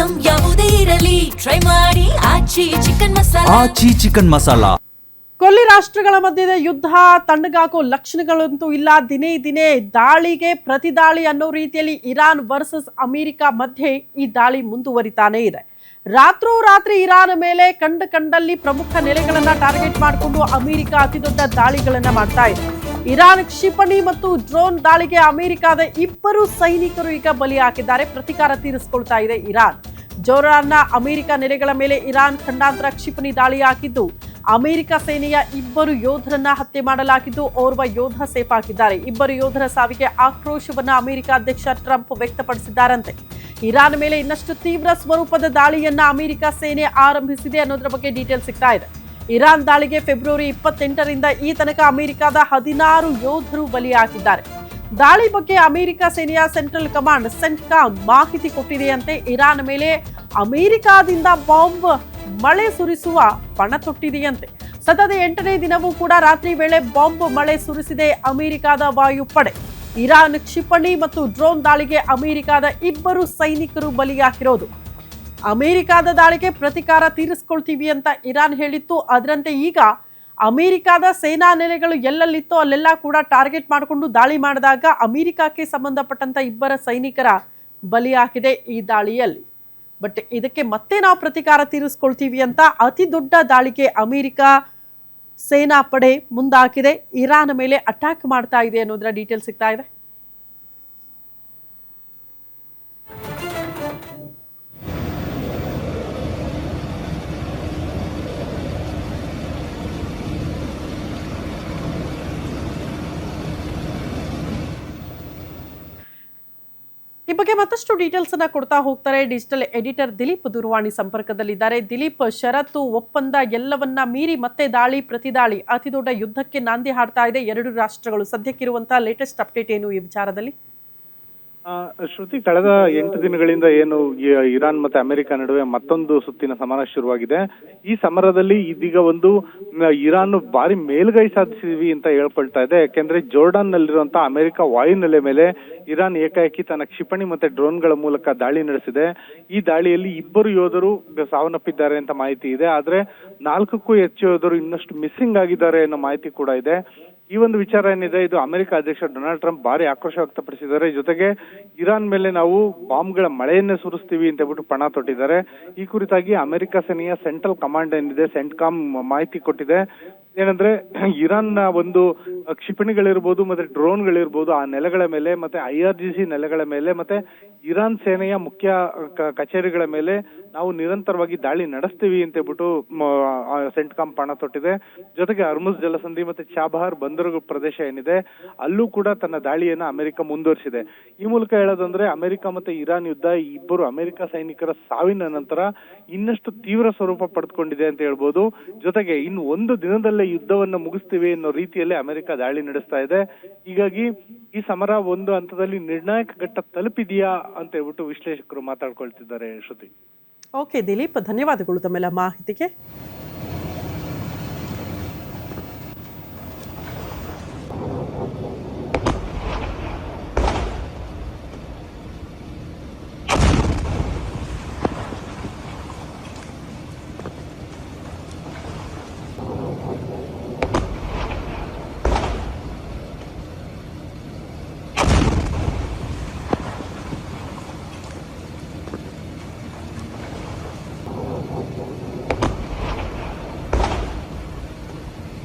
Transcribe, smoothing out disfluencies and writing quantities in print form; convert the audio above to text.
Item ಯಾವುದೇ ಇರಲಿ try ಮಾಡಿ ಆಚಿ ಚಿಕನ್ ಮಸಾಲಾ. ಕೊಲ್ಲಿ ರಾಷ್ಟ್ರಗಳ ಮಧ್ಯದ ಯುದ್ಧ ತಣ್ಣಗಾಕೋ ಲಕ್ಷಣಗಳಂತೂ ಇಲ್ಲ. ದಿನೇ ದಿನೇ ದಾಳಿಗೆ ಪ್ರತಿದಾಳಿ ಅನ್ನೋ ರೀತಿಯಲ್ಲಿ ಇರಾನ್ ವರ್ಸಸ್ ಅಮೆರಿಕ ಮಧ್ಯೆ ಈ ದಾಳಿ ಮುಂದುವರಿತಾನೇ ಇದೆ. ರಾತ್ರೋರಾತ್ರಿ ಇರಾನ್ ಮೇಲೆ ಕಂಡಲ್ಲಿ ಪ್ರಮುಖ ನೆಲೆಗಳನ್ನ ಟಾರ್ಗೆಟ್ ಮಾಡಿಕೊಂಡು ಅಮೆರಿಕ ಅತಿದೊಡ್ಡ ದಾಳಿಗಳನ್ನ ಮಾಡ್ತಾ ಇದೆ. ಇರಾನ್ ಕ್ಷಿಪಣಿ ಮತ್ತು ಡ್ರೋನ್ ದಾಳಿಗೆ ಅಮೆರಿಕದ 2 ಸೈನಿಕರು ಈಗ ಬಲಿ ಹಾಕಿದ್ದಾರೆ. ಪ್ರತಿಕಾರ ತೀರಿಸಿಕೊಳ್ತಾ ಇದೆ ಇರಾನ್. ಜೋರ್ಡಾನ್ನ ಅಮೆರಿಕ ನೆಲೆಗಳ ಮೇಲೆ ಇರಾನ್ ಖಂಡಾಂತರ ಕ್ಷಿಪಣಿ ದಾಳಿ ಹಾಕಿದ್ದು ಅಮೆರಿಕ ಸೇನೆಯ 2 ಯೋಧರನ್ನ ಹತ್ಯೆ ಮಾಡಲಾಗಿದ್ದು ಓರ್ವ ಯೋಧ ಸೇಫ್ ಆಗಿದ್ದಾರೆ. 2 ಯೋಧರ ಸಾವಿಗೆ ಆಕ್ರೋಶವನ್ನ ಅಮೆರಿಕ ಅಧ್ಯಕ್ಷ ಟ್ರಂಪ್ ವ್ಯಕ್ತಪಡಿಸಿದ್ದಾರಂತೆ. ಇರಾನ್ ಮೇಲೆ ಇನ್ನಷ್ಟು ತೀವ್ರ ಸ್ವರೂಪದ ದಾಳಿಯನ್ನ ಅಮೆರಿಕ ಸೇನೆ ಆರಂಭಿಸಿದೆ ಅನ್ನೋದ್ರ ಬಗ್ಗೆ ಡೀಟೇಲ್ ಸಿಗ್ತಾ ಇದೆ. ಇರಾನ್ ದಾಳಿಗೆ ಫೆಬ್ರವರಿ 28ರಿಂದ ಈ ತನಕ ಅಮೆರಿಕದ 16 ಯೋಧರು ಬಲಿಯಾಗಿದ್ದಾರೆ. ದಾಳಿ ಬಗ್ಗೆ ಅಮೆರಿಕ ಸೇನೆಯ ಸೆಂಟ್ರಲ್ ಕಮಾಂಡ್ ಸೆಂಟ್ಕಾಮ್ ಮಾಹಿತಿ ಕೊಟ್ಟಿದೆಯಂತೆ. ಇರಾನ್ ಮೇಲೆ ಅಮೆರಿಕದಿಂದ ಬಾಂಬ್ ಮಳೆ ಸುರಿಸುವ ಪಣ ತೊಟ್ಟಿದೆಯಂತೆ. ಸತತ 8ನೇ ದಿನವೂ ಕೂಡ ರಾತ್ರಿ ವೇಳೆ ಬಾಂಬ್ ಮಳೆ ಸುರಿಸಿದೆ ಅಮೆರಿಕದ ವಾಯುಪಡೆ. ಇರಾನ್ ಕ್ಷಿಪಣಿ ಮತ್ತು ಡ್ರೋನ್ ದಾಳಿಗೆ ಅಮೆರಿಕದ 2 ಸೈನಿಕರು ಬಲಿಯಾಗಿರೋದು. ಅಮೆರಿಕದ ದಾಳಿಗೆ ಪ್ರತಿಕಾರ ತೀರಿಸಿಕೊಳ್ತೀವಿ ಅಂತ ಇರಾನ್ ಹೇಳಿತ್ತು. ಅದರಂತೆ ಈಗ ಅಮೆರಿಕದ ಸೇನಾ ನೆಲೆಗಳು ಎಲ್ಲೆಲ್ಲಿತ್ತೋ ಅಲ್ಲೆಲ್ಲ ಕೂಡ ಟಾರ್ಗೆಟ್ ಮಾಡಿಕೊಂಡು ದಾಳಿ ಮಾಡಿದಾಗ ಅಮೆರಿಕಕ್ಕೆ ಸಂಬಂಧಪಟ್ಟಂತ 2 ಸೈನಿಕರ ಬಲಿಯಾಗಿದೆ ಈ ದಾಳಿಯಲ್ಲಿ. ಬಟ್ ಇದಕ್ಕೆ ಮತ್ತೆ ನಾವು ಪ್ರತಿಕಾರ ತೀರಿಸ್ಕೊಳ್ತೀವಿ ಅಂತ ಅತಿ ದೊಡ್ಡ ದಾಳಿಗೆ ಅಮೆರಿಕ ಸೇನಾ ಪಡೆ ಮುಂದಾಗಿದೆ. ಇರಾನ್ ಮೇಲೆ ಅಟ್ಯಾಕ್ ಮಾಡ್ತಾ ಇದೆ ಅನ್ನೋದರ ಡೀಟೇಲ್ ಸಿಗ್ತಾ ಇದೆ. ಈ ಬಗ್ಗೆ ಮತ್ತಷ್ಟು ಡೀಟೇಲ್ಸ್ ಅನ್ನ ಕೊಡ್ತಾ ಹೋಗ್ತಾರೆ ಡಿಜಿಟಲ್ ಎಡಿಟರ್ ದಿಲೀಪ್ ದೂರವಾಣಿ ಸಂಪರ್ಕದಲ್ಲಿದ್ದಾರೆ. ದಿಲೀಪ್, ಷರತ್ತು ಒಪ್ಪಂದ ಎಲ್ಲವನ್ನ ಮೀರಿ ಮತ್ತೆ ದಾಳಿ ಪ್ರತಿದಾಳಿ ಅತಿ ದೊಡ್ಡ ಯುದ್ಧಕ್ಕೆ ನಾಂದಿ ಹಾಡ್ತಾ ಇದೆ 2 ರಾಷ್ಟ್ರಗಳು. ಸದ್ಯಕ್ಕಿರುವಂತಹ ಲೇಟೆಸ್ಟ್ ಅಪ್ಡೇಟ್ ಏನು ಈ ವಿಚಾರದಲ್ಲಿ? ಶ್ರುತಿ, ಕಳೆದ 8 ದಿನಗಳಿಂದ ಏನು ಇರಾನ್ ಮತ್ತೆ ಅಮೆರಿಕ ನಡುವೆ ಮತ್ತೊಂದು ಸುತ್ತಿನ ಸಮರ ಶುರುವಾಗಿದೆ. ಈ ಸಮರದಲ್ಲಿ ಇದೀಗ ಒಂದು ಇರಾನ್ ಭಾರಿ ಮೇಲ್ಗೈ ಸಾಧಿಸಿದ್ವಿ ಅಂತ ಹೇಳ್ಕೊಳ್ತಾ ಇದೆ. ಯಾಕೆಂದ್ರೆ ಜೋರ್ಡಾನ್ ನಲ್ಲಿರುವಂತಹ ಅಮೆರಿಕ ವಾಯುನೆಲೆ ಮೇಲೆ ಇರಾನ್ ಏಕಾಏಕಿ ತನ್ನ ಕ್ಷಿಪಣಿ ಮತ್ತೆ ಡ್ರೋನ್ಗಳ ಮೂಲಕ ದಾಳಿ ನಡೆಸಿದೆ. ಈ ದಾಳಿಯಲ್ಲಿ 2 ಯೋಧರು ಸಾವನ್ನಪ್ಪಿದ್ದಾರೆ ಅಂತ ಮಾಹಿತಿ ಇದೆ. ಆದ್ರೆ 4ಕ್ಕೂ ಹೆಚ್ಚು ಯೋಧರು ಇನ್ನಷ್ಟು ಮಿಸ್ಸಿಂಗ್ ಆಗಿದ್ದಾರೆ ಅನ್ನೋ ಮಾಹಿತಿ ಕೂಡ ಇದೆ. ಈ ಒಂದು ವಿಚಾರ ಏನಿದೆ, ಇದು ಅಮೆರಿಕ ಅಧ್ಯಕ್ಷ ಡೊನಾಲ್ಡ್ ಟ್ರಂಪ್ ಭಾರಿ ಆಕ್ರೋಶ ವ್ಯಕ್ತಪಡಿಸಿದ್ದಾರೆ. ಜೊತೆಗೆ ಇರಾನ್ ಮೇಲೆ ನಾವು ಬಾಂಬ್ಗಳ ಮಳೆಯನ್ನೇ ಸುರಿಸ್ತೀವಿ ಅಂತ ಹೇಳ್ಬಿಟ್ಟು ಪಣ ತೊಟ್ಟಿದ್ದಾರೆ. ಈ ಕುರಿತಾಗಿ ಅಮೆರಿಕ ಸೇನೆಯ ಸೆಂಟ್ರಲ್ ಕಮಾಂಡ್ ಏನಿದೆ ಸೆಂಟ್ಕಾಮ್ ಮಾಹಿತಿ ಕೊಟ್ಟಿದೆ. ಏನಂದ್ರೆ ಇರಾನ್ನ ಒಂದು ಕ್ಷಿಪಣಿಗಳಿರ್ಬೋದು ಮತ್ತೆ ಡ್ರೋನ್ಗಳಿರ್ಬೋದು ಆ ನೆಲೆಗಳ ಮೇಲೆ ಮತ್ತೆ IRGC ನೆಲೆಗಳ ಮೇಲೆ ಮತ್ತೆ ಇರಾನ್ ಸೇನೆಯ ಮುಖ್ಯ ಕಚೇರಿಗಳ ಮೇಲೆ ನಾವು ನಿರಂತರವಾಗಿ ದಾಳಿ ನಡೆಸ್ತೀವಿ ಅಂತ ಹೇಳ್ಬಿಟ್ಟು ಸೆಂಟ್ಕಾಮ್ ಪಣ ತೊಟ್ಟಿದೆ. ಜೊತೆಗೆ ಹರ್ಮುಜ್ ಜಲಸಂಧಿ ಮತ್ತೆ ಚಾಬಹಾರ್ ಬಂದರು ಪ್ರದೇಶ ಏನಿದೆ ಅಲ್ಲೂ ಕೂಡ ತನ್ನ ದಾಳಿಯನ್ನ ಅಮೆರಿಕ ಮುಂದುವರಿಸಿದೆ. ಈ ಮೂಲಕ ಹೇಳೋದಂದ್ರೆ ಅಮೆರಿಕ ಮತ್ತೆ ಇರಾನ್ ಯುದ್ಧ 2 ಅಮೆರಿಕ ಸೈನಿಕರ ಸಾವಿನ ನಂತರ ಇನ್ನಷ್ಟು ತೀವ್ರ ಸ್ವರೂಪ ಪಡೆದುಕೊಂಡಿದೆ ಅಂತ ಹೇಳ್ಬೋದು. ಜೊತೆಗೆ ಇನ್ನು 1 ದಿನದಲ್ಲೇ ಯುದ್ಧವನ್ನ ಮುಗಿಸ್ತೀವಿ ಅನ್ನೋ ರೀತಿಯಲ್ಲಿ ಅಮೆರಿಕ ದಾಳಿ ನಡೆಸ್ತಾ ಇದೆ. ಹೀಗಾಗಿ ಈ ಸಮರ ಒಂದು ಹಂತದಲ್ಲಿ ನಿರ್ಣಾಯಕ ಘಟ್ಟ ತಲುಪಿದೆಯಾ ಅಂತ ಹೇಳ್ಬಿಟ್ಟು ವಿಶ್ಲೇಷಕರು ಮಾತಾಡ್ಕೊಳ್ತಿದ್ದಾರೆ. ಶ್ರುತಿ. ಓಕೆ ದಿಲೀಪ್, ಧನ್ಯವಾದಗಳು ತಮ್ಮೆಲ್ಲ ಮಾಹಿತಿಗೆ.